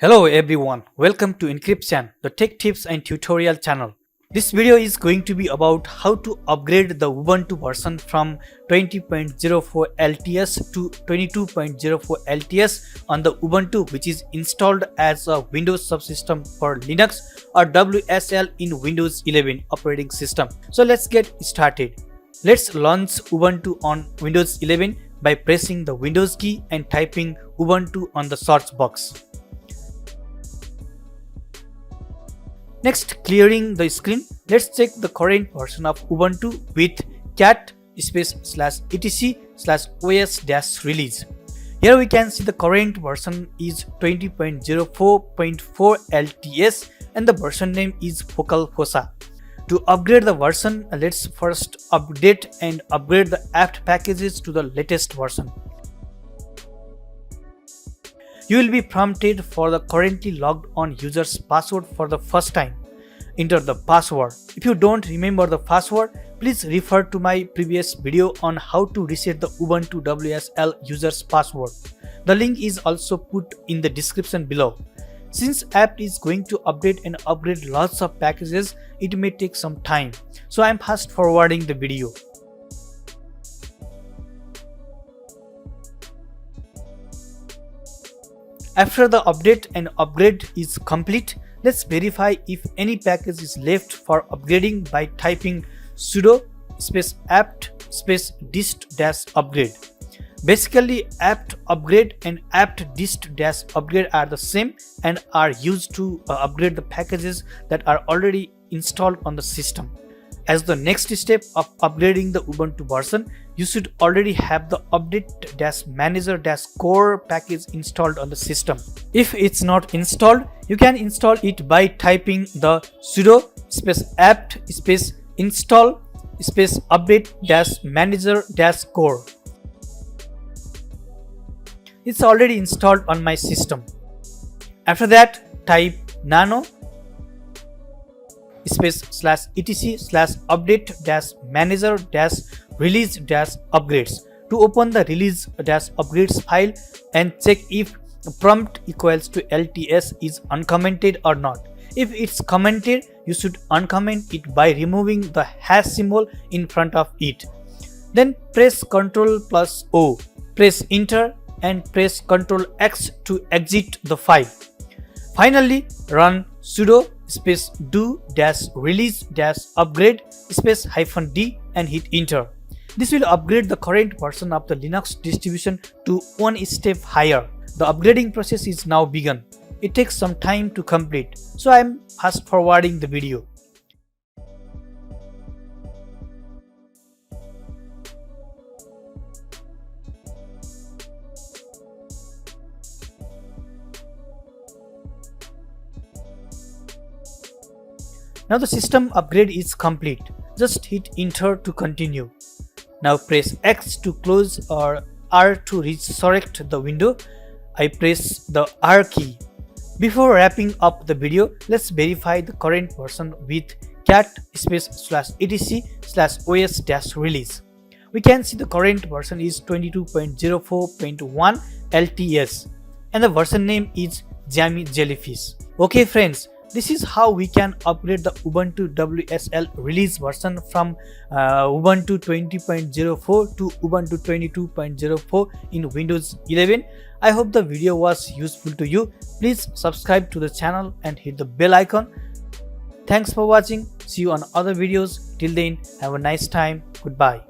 Hello everyone, welcome to Encryption, the tech tips and tutorial channel. This video is going to be about how to upgrade the Ubuntu version from 20.04 LTS to 22.04 LTS on the Ubuntu which is installed as a Windows Subsystem for Linux or WSL in Windows 11 operating system. So let's get started. Let's launch Ubuntu on Windows 11 by pressing the Windows key and typing Ubuntu on the search box. Next, clearing the screen, let's check the current version of Ubuntu with cat /etc/os-release. Here we can see the current version is 20.04.4 LTS and the version name is Focal Fossa. To upgrade the version, let's first update and upgrade the apt packages to the latest version. You will be prompted for the currently logged on user's password for the first time. Enter the password. If you don't remember the password, please refer to my previous video on how to reset the Ubuntu WSL user's password. The link is also put in the description below. Since apt is going to update and upgrade lots of packages, it may take some time. So I am fast forwarding the video. After the update and upgrade is complete, let's verify if any package is left for upgrading by typing sudo apt dist-upgrade. Basically, apt upgrade and apt dist-upgrade are the same and are used to upgrade the packages that are already installed on the system. As the next step of upgrading the Ubuntu version, you should already have the update-manager-core package installed on the system. If it's not installed, you can install it by typing the sudo apt install update-manager-core. It's already installed on my system. After that, type nano /etc/update-manager-release-upgrades to open the release-upgrades file and check if prompt equals to LTS is uncommented or not. If it's commented, you should uncomment it by removing the hash symbol in front of it. Then press Ctrl+O, press enter and press Ctrl X to exit the file. Finally, run sudo do-release-upgrade -d and hit enter. This will upgrade the current version of the Linux distribution to one step higher. The upgrading process is now begun. It takes some time to complete, so I am fast forwarding the video. Now the system upgrade is complete. Just hit enter to continue. Now press X to close or R to resurrect the window. I press the R key. Before wrapping up the video, let's verify the current version with cat /etc/os-release. We can see the current version is 22.04.1 LTS and the version name is Jammy Jellyfish. Okay friends, this is how we can upgrade the Ubuntu WSL release version from Ubuntu 20.04 to Ubuntu 22.04 in Windows 11. I hope the video was useful to you. Please subscribe to the channel and hit the bell icon. Thanks for watching. See you on other videos. Till then, have a nice time. Goodbye.